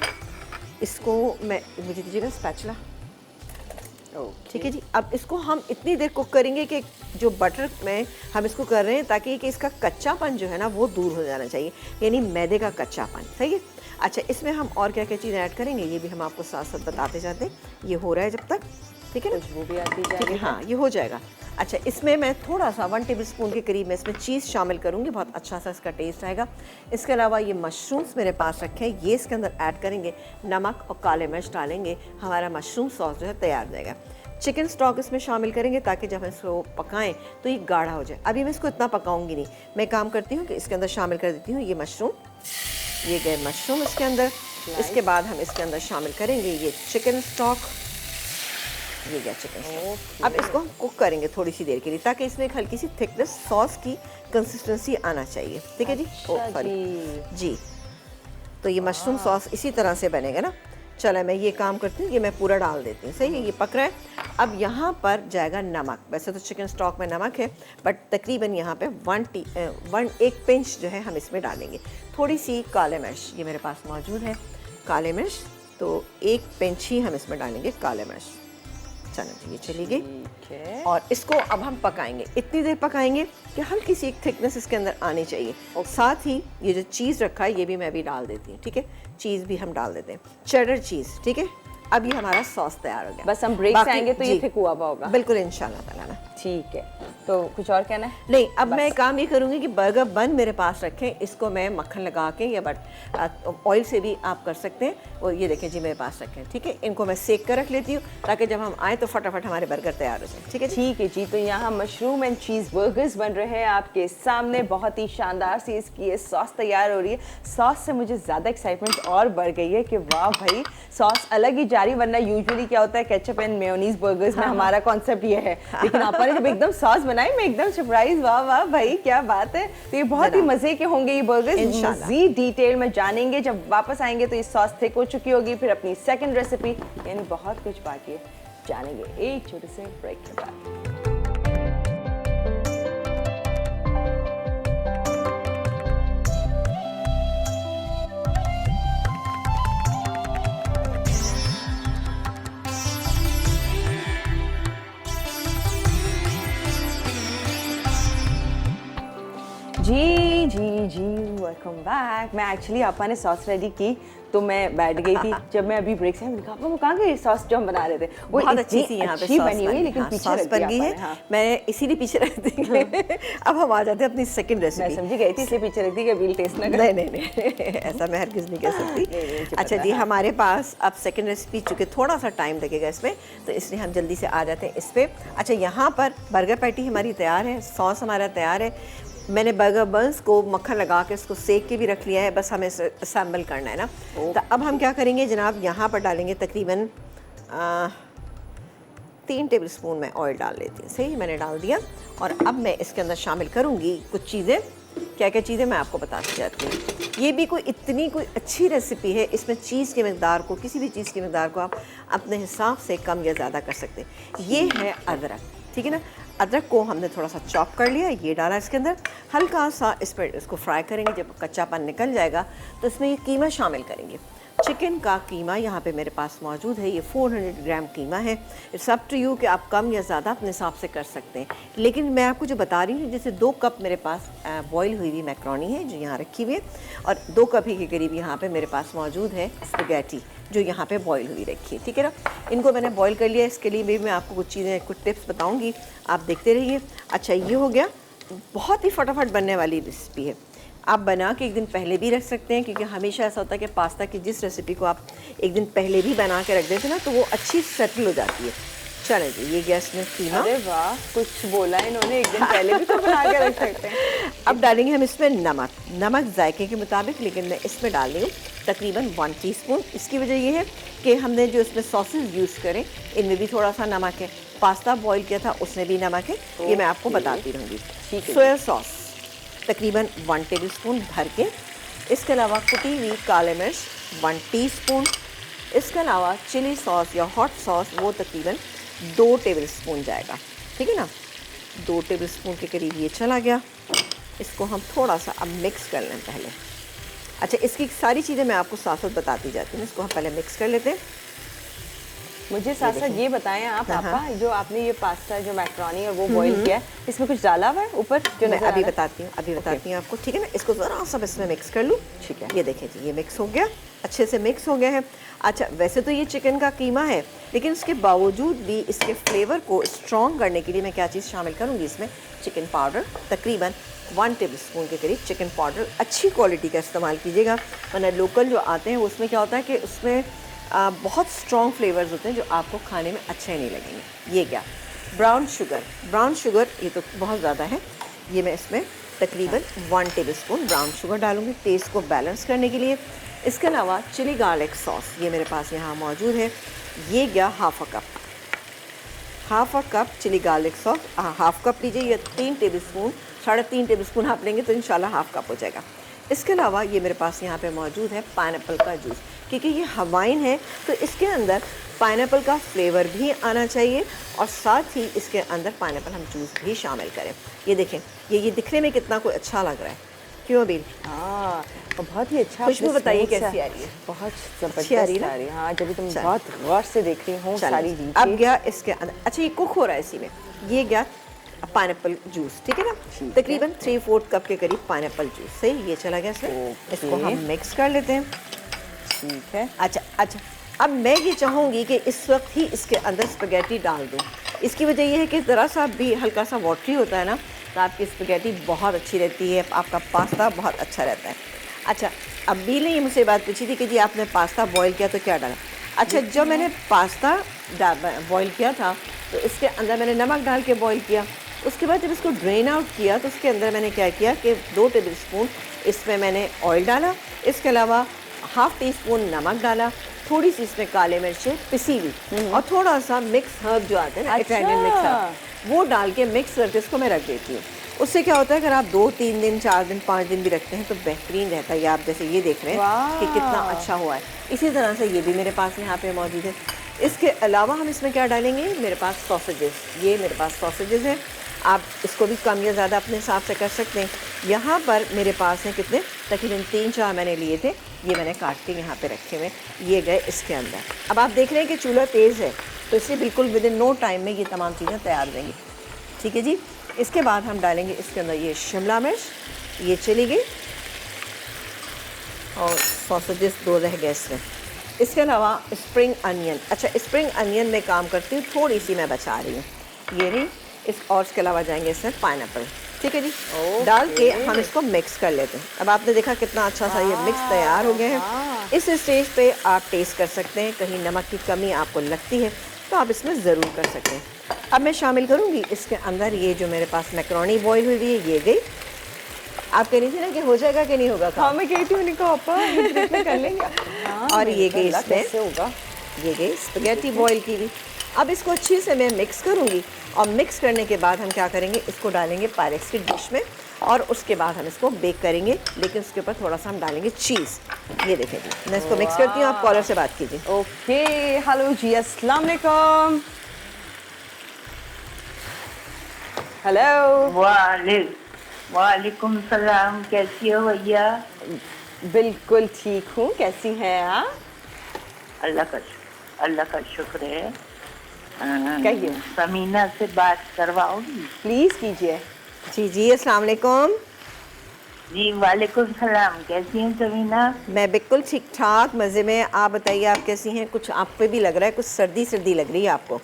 इसको मैं मुझे दीजिएगा स्पैचुला, ठीक है जी। अब इसको हम इतनी देर कुक करेंगे कि जो बटर में हम इसको कर रहे हैं ताकि कि इसका कच्चापन जो है ना वो दूर हो जाना चाहिए, यानी मैदे का कच्चापन, सही है। अच्छा इसमें हम और क्या क्या चीज़ें ऐड करेंगे ये भी हम आपको साथ साथ बताते जाते हैं। ये हो रहा है जब तक, ठीक है ना, खुशबू भी आती ठीक है, जाएगी। हाँ ये हो जाएगा। अच्छा इसमें मैं थोड़ा सा 1 टेबलस्पून के करीब मैं इसमें चीज़ शामिल करूँगी, बहुत अच्छा सा इसका टेस्ट आएगा। इसके अलावा ये मशरूम्स मेरे पास रखे हैं, ये इसके अंदर ऐड करेंगे, नमक और काले मिर्च डालेंगे, हमारा मशरूम सॉस जो है तैयार हो जाएगा। चिकन स्टॉक इसमें शामिल करेंगे ताकि जब हम इसको पकाएं तो ये गाढ़ा हो जाए। अभी मैं इसको इतना पकाऊंगी नहीं, मैं काम करती हूँ कि इसके अंदर शामिल कर देती हूँ ये मशरूम, ये गए मशरूम इसके अंदर। इसके बाद हम इसके अंदर शामिल करेंगे ये चिकन स्टॉक, ये गया चिकन स्टॉक। अब इसको हम कुक करेंगे थोड़ी सी देर के लिए ताकि इसमें एक हल्की सी थिकनेस सॉस की कंसिस्टेंसी आना चाहिए, ठीक है जी। अच्छा सॉरी जी, तो ये मशरूम सॉस इसी तरह से बनेगा ना। चलो मैं ये काम करती हूँ, ये मैं पूरा डाल देती हूँ, सही है। ये पक रहा है। अब यहाँ पर जाएगा नमक, वैसे तो चिकन स्टॉक में नमक है बट तकरीबन यहाँ पे 1 पिंच जो है हम इसमें डालेंगे। थोड़ी सी काले मिर्च, ये मेरे पास मौजूद है काले मिर्च, तो 1 पिंच ही हम इसमें डालेंगे काले मिर्च। चलो जी ये चली गई, ठीक है। और इसको अब हम पकाएंगे, इतनी देर पकाएंगे कि हल्की सी एक थिकनेस इसके अंदर आनी चाहिए। और साथ ही ये जो चीज़ रखा है ये भी मैं अभी डाल देती हूँ, ठीक है। चीज़ भी हम डाल देते हैं, चेडर चीज़, ठीक है। अब ये हमारा सॉस तैयार हो गया। बस हम ब्रेक से बाकी- आएंगे तो ये जी, थिक हुआ होगा। बिल्कुल इंशाल्लाह ताला ना। ठीक है, तो कुछ और कहना है? नहीं अब मैं काम ये करूँगी कि बर्गर बन मेरे पास रखें, इसको मैं मक्खन लगा के या ऑयल से भी आप कर सकते हैं। और ये देखें जी मेरे पास रखें, ठीक है। इनको मैं सेक कर रख लेती हूँ ताकि जब हम आएँ तो फटाफट हमारे बर्गर तैयार हो जाए, ठीक है जी। ठीक है जी, तो यहाँ मशरूम एंड चीज़ बर्गर्स बन रहे हैं आपके सामने, बहुत ही शानदार सी इसकी ये सॉस तैयार हो रही है। सॉस से मुझे ज़्यादा एक्साइटमेंट और बढ़ गई है कि वाह भाई सॉस अलग ही जा रही, वरना यूजुअली क्या होता है केचप एंड मेयोनीज बर्गर्स में हमारा कॉन्सेप्ट ये है, लेकिन आपने जब एकदम सॉस बनाई मैं एकदम सरप्राइज, वाह वाह भाई क्या बात है। तो ये बहुत ही मज़े के होंगे ये बर्गर्स, मज़ीद डिटेल में जानेंगे जब वापस आएंगे। तो ये सॉस थिक हो चुकी होगी, फिर अपनी सेकंड रेसिपी, यानी बहुत कुछ बाकी है, जानेंगे एक छोटे से ब्रेक के बाद। जी जी जी, वेलकम बैक। मैं एक्चुअली आपा ने सॉस रेडी की तो मैं बैठ गई थी। जब मैं अभी ब्रेक से आई, मैंने कहा आपा वो कहाँ गई सॉस जो हम बना रहे थे, वो बहुत इतनी अच्छी सी यहाँ पे अच्छी सॉस बनी हुई, लेकिन पीछे सॉस रख बन दिया गई आपा है। ने। हाँ। मैं इसीलिए पीछे रख दी। अब हम आ जाते हैं अपनी सेकंड मैं रेसिपी। समझी गई थी इसलिए पीछे रख दी कि बिल टेस्ट ना नहीं नहीं नहीं ऐसा मैं हरगिज़ नहीं कह सकती। अच्छा जी हमारे पास अब सेकंड रेसिपी, चूँकि थोड़ा सा टाइम लगेगा इसमें तो इसलिए हम जल्दी से आ जाते हैं इस पर। अच्छा यहाँ पर बर्गर पैटी हमारी तैयार है, सॉस हमारा तैयार है। मैंने बर्गर बंस को मक्खन लगा के इसको सेक के भी रख लिया है, बस हमें असेंबल करना है ना। तो अब हम क्या करेंगे जनाब, यहाँ पर डालेंगे तकरीबन 3 टेबलस्पून मैं ऑयल डाल लेती हूँ। सही, मैंने डाल दिया। और अब मैं इसके अंदर शामिल करूँगी कुछ चीज़ें। क्या क्या चीज़ें मैं आपको बताती जाती हूँ। ये भी कोई अच्छी रेसिपी है, इसमें चीज़ की मकदार को, किसी भी चीज़ की मकदार को आप अपने हिसाब से कम या ज़्यादा कर सकते हैं। ये है अदरक, ठीक है ना। अदरक को हमने थोड़ा सा चॉप कर लिया, ये डाला इसके अंदर, हल्का सा इस पर इसको फ्राई करेंगे। जब कच्चापन निकल जाएगा तो इसमें ये कीमा शामिल करेंगे। चिकन का कीमा यहाँ पे मेरे पास मौजूद है, ये 400 ग्राम कीमा है। इट्स अप टू यू कि आप कम या ज़्यादा अपने हिसाब से कर सकते हैं, लेकिन मैं आपको जो बता रही हूँ, जैसे 2 कप मेरे पास बॉईल हुई हुई मैक्रोनी है जो यहाँ रखी हुई है, और 2 कप ही के करीब यहाँ पे मेरे पास मौजूद है स्पैगेटी जो यहाँ पे बॉईल हुई रखी है, ठीक है ना। इनको मैंने बॉईल कर लिया। इसके लिए भी मैं आपको कुछ चीज़ें, कुछ टिप्स बताऊँगी, आप देखते रहिए। अच्छा, ये हो गया, बहुत ही फटाफट बनने वाली रेसिपी है। आप बना के एक दिन पहले भी रख सकते हैं, क्योंकि हमेशा ऐसा होता है कि पास्ता की जिस रेसिपी को आप एक दिन पहले भी बना के रख देते हैं ना, तो वो अच्छी सेटल हो जाती है। चलें जी, ये गैस में कीमा। अरे वाह, कुछ बोला इन्होंने, एक दिन पहले भी तो बना के रख सकते हैं। अब डालेंगे हम इसमें नमक जायके के मुताबिक, लेकिन मैं इसमें डाल रही हूँ तकरीबन 1 टीस्पून। इसकी वजह ये है कि हमने जो इसमें सॉसेज यूज़ करें इनमें भी थोड़ा सा नमक है। पास्ता बॉईल किया था उसमें भी नमक है, ये मैं आपको बताती रहूँगी। सोया सॉस तकरीबन 1 टेबलस्पून भर के। इसके अलावा कुटी हुई काले मिर्च 1 टीस्पून। इसके अलावा चिली सॉस या हॉट सॉस वो तकरीबन 2 टेबलस्पून जाएगा, ठीक है ना। 2 टेबलस्पून के करीब ये चला गया। इसको हम थोड़ा सा अब मिक्स कर लें पहले। अच्छा, इसकी सारी चीज़ें मैं आपको साथ साथ बताती जाती हूँ। इसको हम पहले मिक्स कर लेते हैं। मुझे साथ साथ ये बताएं आप, पापा, जो आपने ये पास्ता जो मैक्रोनी और वो बॉईल किया है, इसमें कुछ डाला हुआ है ऊपर जो मैं नजर अभी आ रहा है? बताती हूँ आपको, ठीक है ना। इसको ज़रा सा इसमें मिक्स कर लूँ, ठीक है। ये देखें जी, ये मिक्स हो गया, अच्छे से मिक्स हो गया है। अच्छा, वैसे तो ये चिकन का कीमा है, लेकिन उसके बावजूद भी इसके फ्लेवर को स्ट्रॉन्ग करने के लिए मैं क्या चीज़ शामिल करूँगी इसमें, चिकन पाउडर तकरीबन 1 टेबलस्पून के करीब चिकन पाउडर। अच्छी क्वालिटी का इस्तेमाल कीजिएगा, वरना लोकल जो आते हैं उसमें क्या होता है कि उसमें बहुत स्ट्रॉन्ग फ्लेवर्स होते हैं जो आपको खाने में अच्छे नहीं लगेंगे। ये क्या, ब्राउन शुगर ये तो बहुत ज़्यादा है, ये मैं इसमें तकरीबन 1 टेबलस्पून ब्राउन शुगर डालूँगी टेस्ट को बैलेंस करने के लिए। इसके अलावा चिली गार्लिक सॉस ये मेरे पास यहाँ मौजूद है, ये गया half a cup chilli garlic sauce, half cup लीजिए, या 3 टेबलस्पून, 3.5 टेबलस्पून आप लेंगे तो इंशाल्लाह हाफ कप हो जाएगा। इसके अलावा ये मेरे पास यहाँ पे मौजूद है पाइनएप्पल का जूस, क्योंकि ये हवाइन है तो इसके अंदर पाइनएप्पल का फ्लेवर भी आना चाहिए, और साथ ही इसके अंदर पाइनएप्पल हम जूस भी शामिल करें। ये देखें, ये दिखने में कितना कोई अच्छा लग रहा है, क्यों अबील? हाँ, बहुत ही अच्छा। खुशबू बताइए स्मूथ सा- कैसी आ रही है? बहुत अच्छी आ रही जबरदस्त है ना? आ रही है। हाँ, जब भी तुम चल। बहुत गौर से देख रही हूँ सारी चलिए, चीजें। अब गया इसके अंदर। अच्छा, ये कुक हो रहा है इसी में, ये गया पाइनएप्पल जूस, ठीक है ना। तकरीबन 3/4 कप के करीब पाइनएप्पल जूस, सही, ये चला गया इसमें। इसको हम मिक्स कर लेते हैं, ठीक है। अच्छा, अब मैं ये चाहूँगी कि इस वक्त ही इसके अंदर स्पैगेटी डाल दूँ। इसकी वजह यह है कि ज़रा सा भी हल्का सा वाटरी होता है ना, तो आपकी स्पैगेटी बहुत अच्छी रहती है, आपका पास्ता बहुत अच्छा रहता है। अच्छा, अब भी ने मुझसे बात पूछी थी कि जी आपने पास्ता बॉईल किया तो क्या डाला। अच्छा, जब मैंने पास्ता बॉईल किया था तो इसके अंदर मैंने नमक डाल के बॉईल किया। उसके बाद जब इसको ड्रेन आउट किया तो उसके अंदर मैंने क्या किया कि 2 टेबलस्पून इसमें मैंने ऑयल डाला। इसके अलावा हाफ़ टी-स्पून नमक डाला, थोड़ी सी इसमें काले मिर्चें पिसी हुई, और थोड़ा सा मिक्स हर्ब जो आते हैं ना, इटालियन मिक्स हर्ब, वो डाल के मिक्स करके इसको मैं रख देती हूँ। उससे क्या होता है, अगर आप 2-3 दिन, 4 दिन, 5 दिन भी रखते हैं तो बेहतरीन रहता है। ये आप जैसे ये देख रहे हैं कि कितना अच्छा हुआ है। इसी तरह से ये भी मेरे पास यहाँ पे मौजूद है। इसके अलावा हम इसमें क्या डालेंगे, मेरे पास सॉसेजेस, ये मेरे पास सॉसेजेस हैं। आप इसको भी कम या ज़्यादा अपने हिसाब से कर सकते हैं। यहाँ पर मेरे पास हैं कितने, तकरीबन 3-4 मैंने लिए थे, ये मैंने काट के यहाँ पे रखे हुए, ये गए इसके अंदर। अब आप देख रहे हैं कि चूल्हा तेज़ है, तो इसलिए बिल्कुल विद इन नो टाइम में ये तमाम चीज़ें तैयार रहेंगी, ठीक है जी। इसके बाद हम डालेंगे इसके अंदर ये शिमला मिर्च, ये चली गई, और सॉसेजेस 2 रह गए इसमें। इसके अलावा स्प्रिंग अनियन, अच्छा स्प्रिंग अनियन में काम करती हूँ, थोड़ी सी मैं बचा रही हूँ, ये रही। और इसके अलावा जाएंगे इसमें पाइनएप्पल, ठीक है जी। डाल के हम इसको मिक्स कर लेते हैं। अब आपने देखा कितना अच्छा सा ये मिक्स तैयार हो गया है। इस स्टेज पे आप टेस्ट कर सकते हैं, कहीं नमक की कमी आपको लगती है तो आप इसमें ज़रूर कर सकते हैं। अब मैं शामिल करूँगी इसके अंदर ये जो मेरे पास मैक्रोनी बॉईल हुई है, ये गई। आप कह रही थी ना कि हो जाएगा कि नहीं होगा हाँ मैं कही थी उन्हें कहा पापा एक ब्रेक में कर लेंगे। हाँ, और ये गई अल्लाह, इसमें कैसे होगा। ये गई स्पगेटी बॉईल की हुई। अब इसको अच्छी से मैं मिक्स करूँगी और मिक्स करने के बाद हम क्या करेंगे, इसको डालेंगे पायरेक्स की डिश में और उसके बाद हम इसको बेक करेंगे, लेकिन उसके ऊपर थोड़ा सा हम डालेंगे चीज़। ये देखें जी, मैं इसको मिक्स करती हूँ, आप कॉलर से बात कीजिए। ओके हेलो जी, अस्सलाम वालेकुम। हेलो। वालेकुम सलाम, कैसी हो भैया? बिल्कुल ठीक हूँ, कैसी हैं आप? अल्लाह का शुक्र है। कहिए। समीना से बात करवाओगी? प्लीज कीजिए। जी जी, अस्सलाम वालेकुम। जी वालेकुम सलाम, कैसी हैं समीना? मैं बिल्कुल ठीक ठाक मज़े में। आप बताइए, आप कैसी हैं? कुछ आप पे भी लग रहा है, कुछ सर्दी सर्दी लग रही है आपको।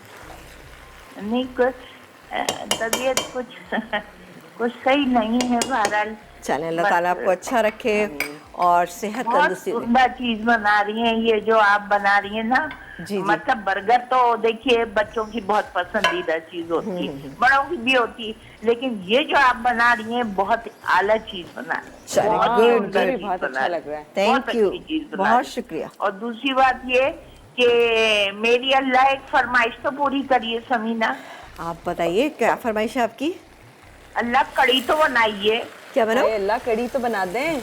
नहीं, कुछ तबीयत कुछ सही नहीं है। बहरहाल चलें, अल्लाह ताला आपको अच्छा रखे और सेहत बहुत तंदुरुस्ती दे। उम्दा चीज बना रही हैं ये जो आप बना रही हैं ना। जी, जी। मतलब बर्गर तो देखिए बच्चों की बहुत पसंदीदा चीज होती है, बड़ों की भी होती है, लेकिन ये जो आप बना रही हैं बहुत आला चीज बना रही हैं। चलिए, बहुत good, ही उम्दा मुझे भी चीज बहुत बना अच्छा रही लग रहा है। हैं। बहुत थैंक यू, अच्छी चीज बना बहुत रही हैं। शुक्रिया। और दूसरी बात ये कि मेरी अल्लाह एक फरमाइश तो पूरी करिए समीना। आप बताइए, क्या फरमाइश है आपकी? अल्लाह कड़ी तो बनाइए। क्या बनाओ? हाय अल्लाह, कड़ी तो बना दें।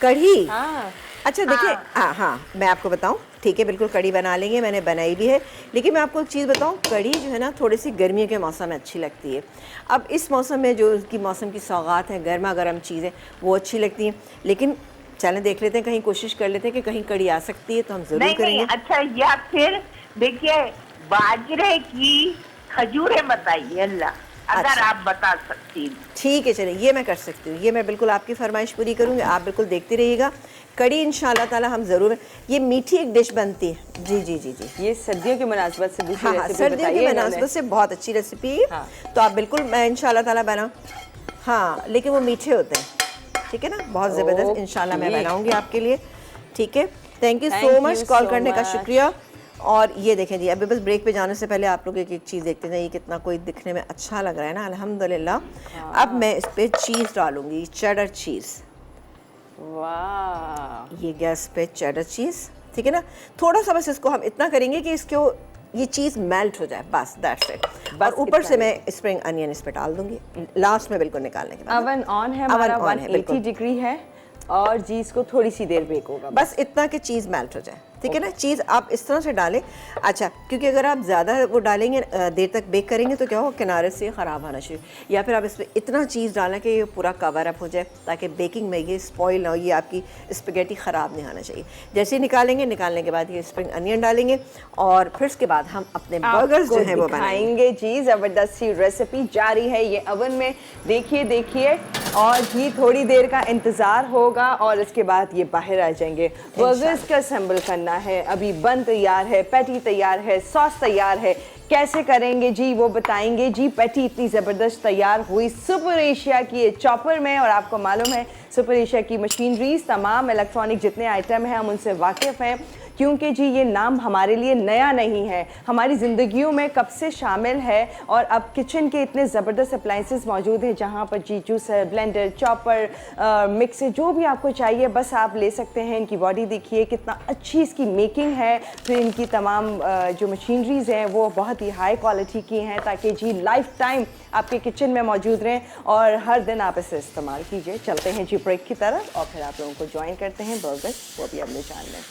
कढ़ी? हाँ अच्छा देखिए, हाँ मैं आपको बताऊं, ठीक है, बिल्कुल कढ़ी बना लेंगे, मैंने बनाई भी है। लेकिन मैं आपको एक चीज़ बताऊं, कढ़ी जो है ना थोड़ी सी गर्मियों के मौसम में अच्छी लगती है। अब इस मौसम में जो उसकी मौसम की सौगात है, गर्मा गर्म चीज़ें, वो अच्छी लगती हैं। लेकिन चलें देख लेते हैं, कहीं कोशिश कर लेते हैं कि कहीं कढ़ी आ सकती है तो हम ज़रूर नहीं करेंगे। अच्छा, या फिर देखिए बाजरे की खजूरें बताइए अल्लाह, अगर अच्छा। आप बता सकती हैं। ठीक है, चलिए ये मैं कर सकती हूँ, ये मैं बिल्कुल आपकी फरमाइश पूरी करूँगी। आप बिल्कुल देखते रहिएगा, कढ़ी इंशाल्लाह ताला हम ज़रूर। ये मीठी एक डिश बनती है। जी जी जी जी, ये सर्दियों की मुनासबत से दूसरी हाँ हाँ, रेसिपी सर्दियों की बताइए मुनासबत से बहुत अच्छी रेसिपी है। हाँ। तो आप बिल्कुल, मैं इंशाल्लाह ताला बनाऊँ। हाँ, लेकिन वो मीठे होते हैं, ठीक है ना, बहुत ज़बरदस्त। इंशाल्लाह मैं ओके। बनाऊँगी आपके लिए, ठीक है। Thank you Thank so you much call so करने का much. शुक्रिया। और ये देखें जी, अभी बस ब्रेक पे जाने से पहले आप लोग एक एक चीज़ देखते हैं, ये कितना कोई दिखने में अच्छा लग रहा है ना, अल्हम्दुलिल्लाह। अब मैं इस पर चीज़ डालूँगी, चेडर चीज़। वाह, ये गैस पे चेडर चीज़, ठीक है ना। थोड़ा सा बस इसको हम इतना करेंगे कि इसको ये चीज़ मेल्ट हो जाए, बस दैट्स इट। बस और ऊपर इतना से ही। मैं स्प्रिंग अनियन इस पे डाल दूंगी लास्ट में, बिल्कुल निकालने के बाद। अवन ऑन है अवन हमारा, on है, 180 बिल्कुल। डिग्री है और जी इसको थोड़ी सी देर बेक होगा। बस इतना कि चीज़ मेल्ट हो जाए, ठीक है ना। चीज़ आप इस तरह से डालें। अच्छा, क्योंकि अगर आप ज़्यादा वो डालेंगे, देर तक बेक करेंगे तो क्या हो, किनारे से ख़राब आना शुरू। या फिर आप इस पर इतना चीज़ डालें कि ये पूरा कवर अप हो जाए, ताकि बेकिंग में ये स्पॉइल ना हो, ये आपकी स्पेगेटी ख़राब नहीं आना चाहिए। जैसे ही निकालेंगे, निकालने के बाद ये स्प्रिंग अनियन डालेंगे और फिर उसके बाद हम अपने बर्गर्स जो हैं वो बनाएंगे। दिखाएंगे जी, जबरदस्त सी रेसिपी जारी है ये अवन में। देखिए और जी थोड़ी देर का इंतज़ार होगा और इसके बाद ये बाहर आ जाएंगे। बर्गर्स का असेंबल करना है, अभी बन तैयार है, पैटी तैयार है, सॉस तैयार है, कैसे करेंगे जी वो बताएंगे जी। पैटी इतनी ज़बरदस्त तैयार हुई सुपर एशिया की चॉपर में, और आपको मालूम है सुपर एशिया की मशीनरीज, तमाम इलेक्ट्रॉनिक जितने आइटम हैं हम उनसे वाकिफ़ हैं, क्योंकि जी ये नाम हमारे लिए नया नहीं है, हमारी ज़िंदगियों में कब से शामिल है। और अब किचन के इतने ज़बरदस्त अप्लाइंसेस मौजूद हैं जहाँ पर जी जूसर, ब्लेंडर, चॉपर, मिक्सर, जो भी आपको चाहिए बस आप ले सकते हैं। इनकी बॉडी देखिए कितना अच्छी इसकी मेकिंग है, फिर इनकी तमाम जो मशीनरीज़ हैं वो बहुत ही हाई क्वालिटी की हैं, ताकि जी लाइफ टाइम आपके किचन में मौजूद रहें और हर दिन आप इसे इस्तेमाल कीजिए। चलते हैं जी ब्रेक की तरफ और फिर आप लोगों को ज्वाइन करते हैं बर्गर, वो भी अपने जान लें।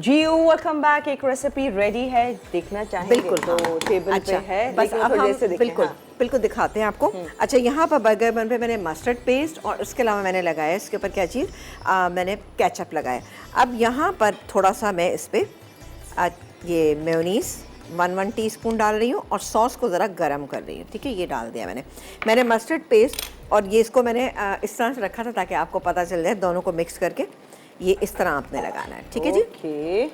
जी वेलकम बैक। एक रेसिपी रेडी है, देखना चाहेंगे बिल्कुल, तो हाँ। टेबल अच्छा, पे है, बस लेकिन अब थोड़ी हम देर से देखें, बिल्कुल हाँ। बिल्कुल दिखाते हैं आपको। अच्छा, यहाँ पर बर्गर बन पे मैंने मस्टर्ड पेस्ट और उसके अलावा मैंने लगाया इसके ऊपर क्या चीज़, मैंने केचप लगाया। अब यहाँ पर थोड़ा सा मैं इस पर ये मेयोनीज़ 1 टीस्पून डाल रही हूँ और सॉस को ज़रा गर्म कर रही हूँ, ठीक है। ये डाल दिया मैंने मस्टर्ड पेस्ट, और ये इसको मैंने इस तरह से रखा था ताकि आपको पता चल जाए, दोनों को मिक्स करके ये इस तरह आपने लगाना है, ठीक है जी। ओके,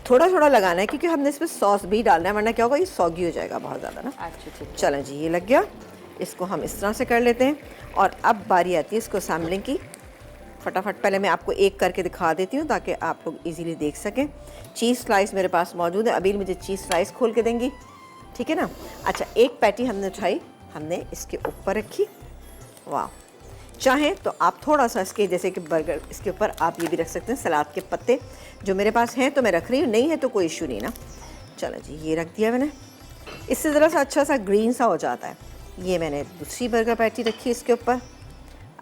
थोड़ा थोड़ा लगाना है क्योंकि हमने इसमें सॉस भी डालना है, वरना क्या होगा, ये सॉगी हो जाएगा बहुत ज़्यादा ना। अच्छा ठीक है। चलें जी, ये लग गया, इसको हम इस तरह से कर लेते हैं। और अब बारी आती है इसको असेंबलिंग की। फटाफट पहले मैं आपको एक करके दिखा देती हूँ ताकि आप लोग इजीली देख सकें। चीज़ स्लाइस मेरे पास मौजूद है, अभी मुझे चीज़ स्लाइस खोल के देंगी, ठीक है ना। अच्छा, एक पैटी हमने उठाई, हमने इसके ऊपर रखी। वाह, चाहें तो आप थोड़ा सा इसके जैसे कि बर्गर इसके ऊपर आप ये भी रख सकते हैं सलाद के पत्ते, जो मेरे पास हैं तो मैं रख रही हूँ, नहीं है तो कोई इशू नहीं ना। चलो जी, ये रख दिया मैंने, इससे ज़रा सा अच्छा सा ग्रीन सा हो जाता है। ये मैंने दूसरी बर्गर पैटी रखी इसके ऊपर।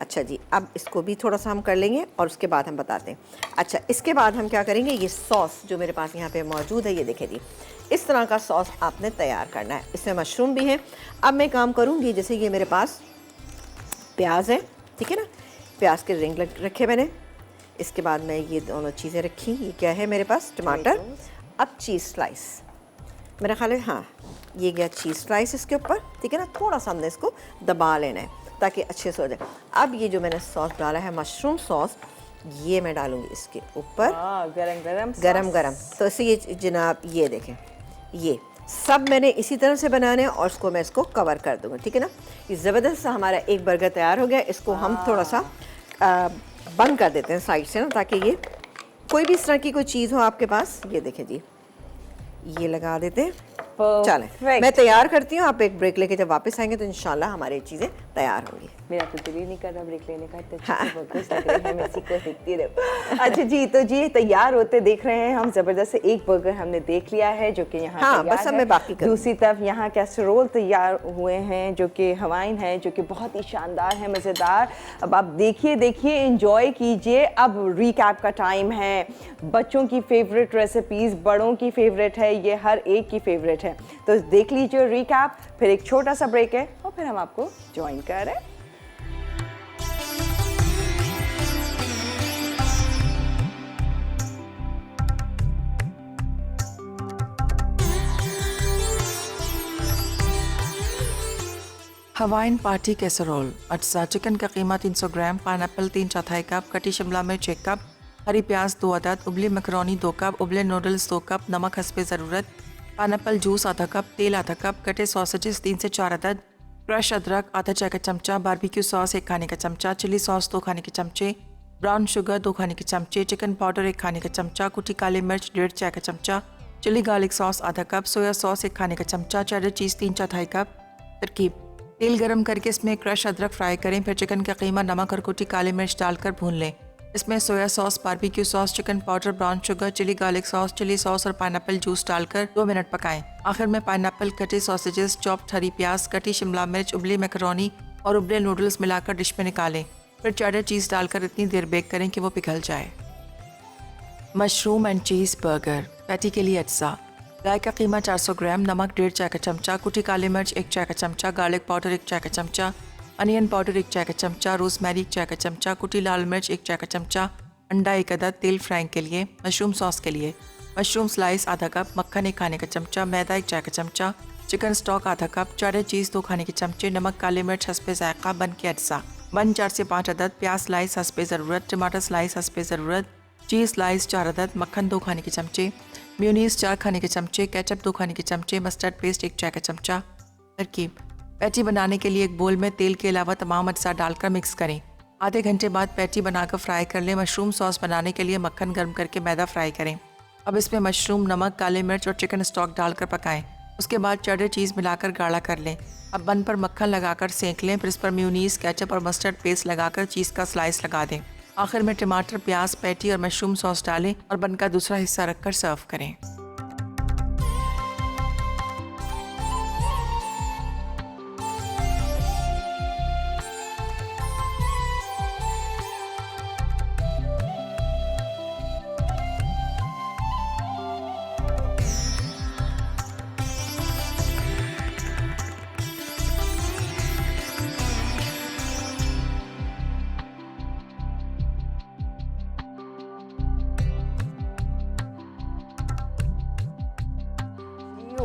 अच्छा जी, अब इसको भी थोड़ा सा हम कर लेंगे और उसके बाद हम बताते हैं। अच्छा, इसके बाद हम क्या करेंगे, ये सॉस जो मेरे पास यहाँ पे मौजूद है, ये देखें जी, इस तरह का सॉस आपने तैयार करना है। इसमें मशरूम भी है। अब मैं काम करूँगी, जैसे ये मेरे पास प्याज है, ठीक है ना, प्याज के रिंग रखे मैंने। इसके बाद मैं ये दोनों चीज़ें रखी, ये क्या है मेरे पास, टमाटर। अब चीज़ स्लाइस मेरा ख्याल है, हाँ ये गया चीज़ स्लाइस इसके ऊपर, ठीक है ना। थोड़ा सा हमने इसको दबा लेना है ताकि अच्छे से हो जाए। अब ये जो मैंने सॉस डाला है, मशरूम सॉस, ये मैं डालूँगी इसके ऊपर, गरम गरम। तो इसे ये जनाब, ये देखें, ये सब मैंने इसी तरह से बनाने हैं और इसको मैं इसको कवर कर दूँगी, ठीक है ना। ये ज़बरदस्त सा हमारा एक बर्गर तैयार हो गया। इसको हम थोड़ा सा बंद कर देते हैं साइड से ना, ताकि ये कोई भी इस तरह की कोई चीज़ हो आपके पास। ये देखें जी, ये लगा देते हैं। चलें, मैं तैयार करती हूँ, आप एक ब्रेक लेके जब वापस आएंगे तो इंशाल्लाह हमारी चीज़ें तैयार होंगी। मेरा तो दिल ही नहीं कर रहा ब्रेक लेने का, इतने अच्छे बर्गर्स लग रहे हैं, मैं इसी को देखती रहूं। अच्छा जी, तो जी तैयार होते देख रहे हैं हम, ज़बरदस्त से एक बर्गर हमने देख लिया है जो कि यहाँ हाँ, तैयार बस अब है। मैं बाकी दूसरी तरफ यहाँ कैसरोल तैयार हुए हैं जो कि हवाइन है, जो कि बहुत ही शानदार है, मज़ेदार। अब आप देखिए, इंजॉय कीजिए। अब रिकैप का टाइम है। बच्चों की फेवरेट रेसिपीज़ बड़ों की फेवरेट है, ये हर एक की फेवरेट है। तो देख लीजिए रिकैप, फिर एक छोटा सा ब्रेक है और फिर हम आपको ज्वाइन करें। Hawaiian party casserole. अज्जा चिकन का कीमा 300 ग्राम, पाइनएप्पल 3/4 कप, कटी शिमला मिर्च 1 कप, हरी प्याज 2 अदद, उबली मैकरोनी 2 कप, उबले नूडल्स 2 कप, नमक हस्बे ज़रूरत, पाइनएप्पल जूस आधा कप, तेल आधा कप, कटे सॉसेजेस 3 से 4 अदद, क्रश अदरक आधा चाय का चमचा, बारबेक्यू सॉस 1 खाने का चमचा, चिली सॉस 2 खाने के चमचे, ब्राउन शुगर 2 खाने के चमचे, चिकन पाउडर 1 खाने का चमचा, कुटी काली मिर्च 1.5 चाय का चमचा, चिली गार्लिक सॉस आधा कप, सोया सॉस 1 खाने का चमचा, चेडर चीज़ 3/4 कप। तरकीब: तेल गरम करके इसमें क्रश अदरक फ्राई करें, फिर चिकन का कीमा नमक और कुटी काली मिर्च डालकर भून लें। इसमें soya sauce, barbecue sauce, chicken powder, brown sugar, chilli garlic sauce, chilli sauce और पाइनएप्पल जूस डालकर 2 मिनट पकाएं। आखिर में पाइनएप्पल, कटे सॉसेजेस, चॉप्ड हरी प्याज, कटी शिमला मिर्च, उबली मैकरोनी और उबले नूडल्स मिलाकर डिश में निकालें। फिर चेडर चीज़ डालकर इतनी देर बेक करें कि वो पिघल जाए। Mushroom and cheese burger. Patty के लिए अज्जा: गाय का कीमा 400 ग्राम, नमक 1.5 चाय का चमचा, कुटी काली मिर्च 1 चाय का चमचा, गार्लिक पाउडर 1 चाय का चमचा, अनियन पाउडर 1 चाय का चमचा, रोज़मेरी 1 चाय का चमचा, कुटी लाल मिर्च 1 चाय का चमचा, अंडा 1 अदद, तेल फ्राइंग के लिए। मशरूम सॉस के लिए मशरूम स्लाइस आधा कप, मक्खन 1 खाने का चमचा, मैदा 1 चाय का चमचा, चिकन स्टॉक आधा कप, चेडर चीज़ 2 खाने के चमचे, नमक, काली मिर्च हस्बे ज़ायक़ा। बन के अज्जा: बन 4 से 5 अदद, प्याज स्लाइस हस्बे ज़रूरत, टमाटर स्लाइस हस्बे ज़रूरत, चीज़ स्लाइस 4 अदद, मक्खन 2 खाने के चमचे, म्यूनीस 4 खाने के चमचे, केचप 2 खाने के चमचे, मस्टर्ड पेस्ट 1 चाय का चमचा। तरकीब: पैटी बनाने के लिए एक बोल में तेल के अलावा तमाम अज्जा डालकर मिक्स करें। आधे घंटे बाद पैटी बनाकर फ्राई कर लें। मशरूम सॉस बनाने के लिए मक्खन गर्म करके मैदा फ्राई करें। अब इसमें मशरूम, नमक, काले मिर्च और चिकन स्टॉक डालकर पकाएं। उसके बाद चेडर चीज़ मिलाकर गाढ़ा कर लें। अब बन पर मक्खन लगाकर सेंक लें, फिर इस पर म्यूनीस, केचप और मस्टर्ड पेस्ट लगाकर चीज़ का स्लाइस लगा दें। आखिर में टमाटर, प्याज, पैटी और मशरूम सॉस डालें और बन का दूसरा हिस्सा रखकर सर्व करें।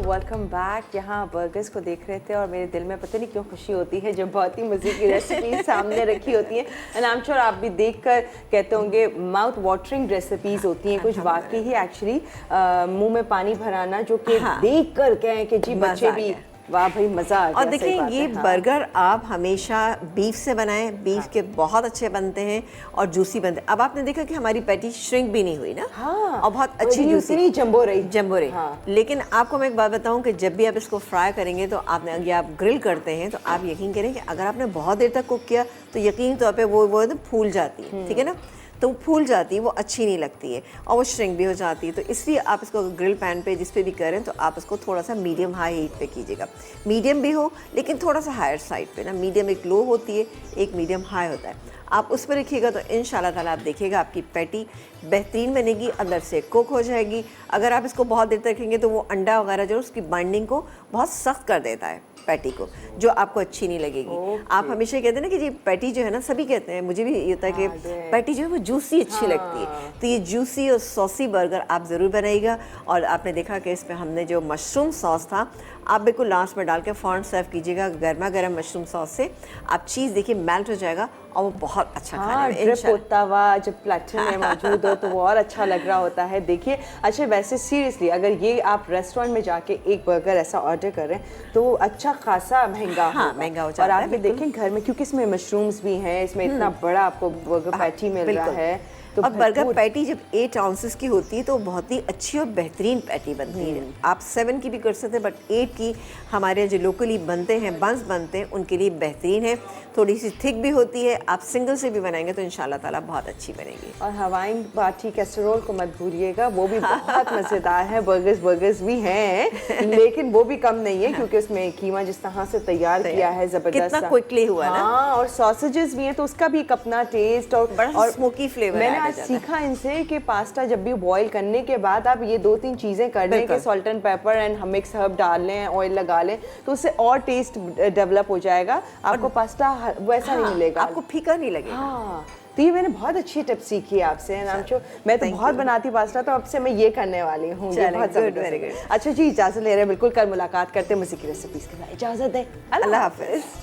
Welcome back. यहाँ बर्गर्स को देख रहे थे और मेरे दिल में पता नहीं क्यों खुशी होती है जब बहुत ही मज़े की रेसिपीज सामने रखी होती हैं। एंड आई एम श्योर आप भी देखकर कहते होंगे माउथ वाटरिंग रेसिपीज होती हैं कुछ, वाकई ही एक्चुअली मुंह में पानी भराना, जो कि देख कर कहें कि जी बच्चे भी वाह भाई, मजा आ गया। और सही देखिए बात ये है, हाँ। बर्गर आप हमेशा बीफ से बनाएं, बीफ के बहुत अच्छे बनते हैं और जूसी बनते हैं। अब आपने देखा कि हमारी पैटी श्रिंक भी नहीं हुई ना, हाँ, और बहुत अच्छी जूसी इतनी जंबो रही। जंबो रही। हाँ। लेकिन आपको मैं एक बात बताऊं कि जब भी आप इसको फ्राई करेंगे तो आपने ये आप ग्रिल करते हैं तो आप यकीन करें कि अगर आपने बहुत देर तक कुक किया तो यकीन तौर पे वो एकदम फूल जाती है, ठीक है ना, तो वो फूल जाती है, वो अच्छी नहीं लगती है और वो श्रिंक भी हो जाती है। तो इसलिए आप इसको ग्रिल पैन पे जिस पे भी करें तो आप इसको थोड़ा सा मीडियम हाई हीट पे कीजिएगा। मीडियम भी हो लेकिन थोड़ा सा हायर साइड पे ना, मीडियम एक लो होती है, एक मीडियम हाई होता है। आप उस पर रखिएगा तो इंशाल्लाह ताला आप देखिएगा आपकी पैटी बेहतरीन बनेगी, अंदर से कुक हो जाएगी। अगर आप इसको बहुत देर तक रखेंगे तो वो अंडा वगैरह जो उसकी बाइंडिंग को बहुत सख्त कर देता है पैटी को, जो आपको अच्छी नहीं लगेगी। आप हमेशा कहते हैं ना कि जी पैटी जो है ना, सभी कहते हैं, मुझे भी ये होता है कि पैटी जो है वो जूसी अच्छी लगती है। तो ये जूसी और सॉसी बर्गर आप ज़रूर बनाइएगा। और आपने देखा कि इसमें हमने जो मशरूम सॉस था, आप बिल्कुल लास्ट में डाल के फ़ौरन सर्व कीजिएगा गर्मा गर्म मशरूम सॉस से। आप चीज़ देखिए मेल्ट हो जाएगा और वो बहुत अच्छा खाने हाँ, में ड्रिप इंशाल्लाह। होता हुआ जब प्लेटर में मौजूद हो तो वो और अच्छा लग रहा होता है। देखिए अच्छा, वैसे सीरियसली अगर ये आप रेस्टोरेंट में जाके एक बर्गर ऐसा ऑर्डर करें तो अच्छा खासा महंगा हाँ, होगा। महंगा हो जाता और है, आप ये देखें घर में, क्योंकि इसमें मशरूम्स भी हैं, इसमें इतना बड़ा आपको बर्गर पैटी मिल रहा बिल्कुल। है। और बर्गर पैटी जब 8 आउंसेस की होती है तो बहुत ही अच्छी और बेहतरीन पैटी बनती है। आप 7 की भी कर सकते हैं, बट 8 की हमारे जो लोकली बनते हैं, बंस बनते हैं, उनके लिए बेहतरीन है। थोड़ी सी थिक भी होती है। आप सिंगल से भी बनाएंगे तो इंशाल्लाह ताला बहुत अच्छी बनेगी। और हवाई बाटी कैसरोल को मत भूलिएगा, वो भी बहुत मज़ेदार है। बर्गर्स भी हैं लेकिन वो भी कम नहीं है क्योंकि उसमें कीमा जिस तरह से तैयार किया है ज़बरदस्त, कितना क्विकली हुआ ना। हाँ, और सॉसेजेस भी हैं तो उसका भी एक अपना टेस्ट और बड़ा स्मोकी फ्लेवर मैंने आज सीखा इनसे कि पास्ता जब भी बॉईल करने के बाद आप ये 2-3 चीज़ें कर लें कि salt and paper and mix herb डाल लें, ऑयल लगा लें, तो उससे और टेस्ट डेवलप हो जाएगा। आपको पास्ता वैसा नहीं मिलेगा, आपको फीका नहीं लगेगा। हाँ, तो ये मैंने बहुत अच्छी टिप सीखी है आपसे। मैं तो बहुत बनाती पास्ता, तो अब से मैं ये करने वाली हूँ। ये बहुत जबरदस्त है। अच्छा जी, इजाज़त ले रहे हैं, बिल्कुल कल मुलाकात करते हैं मज़े की रेसिपीज़ के साथ। इजाज़त दें, अल्लाह हाफ़िज़।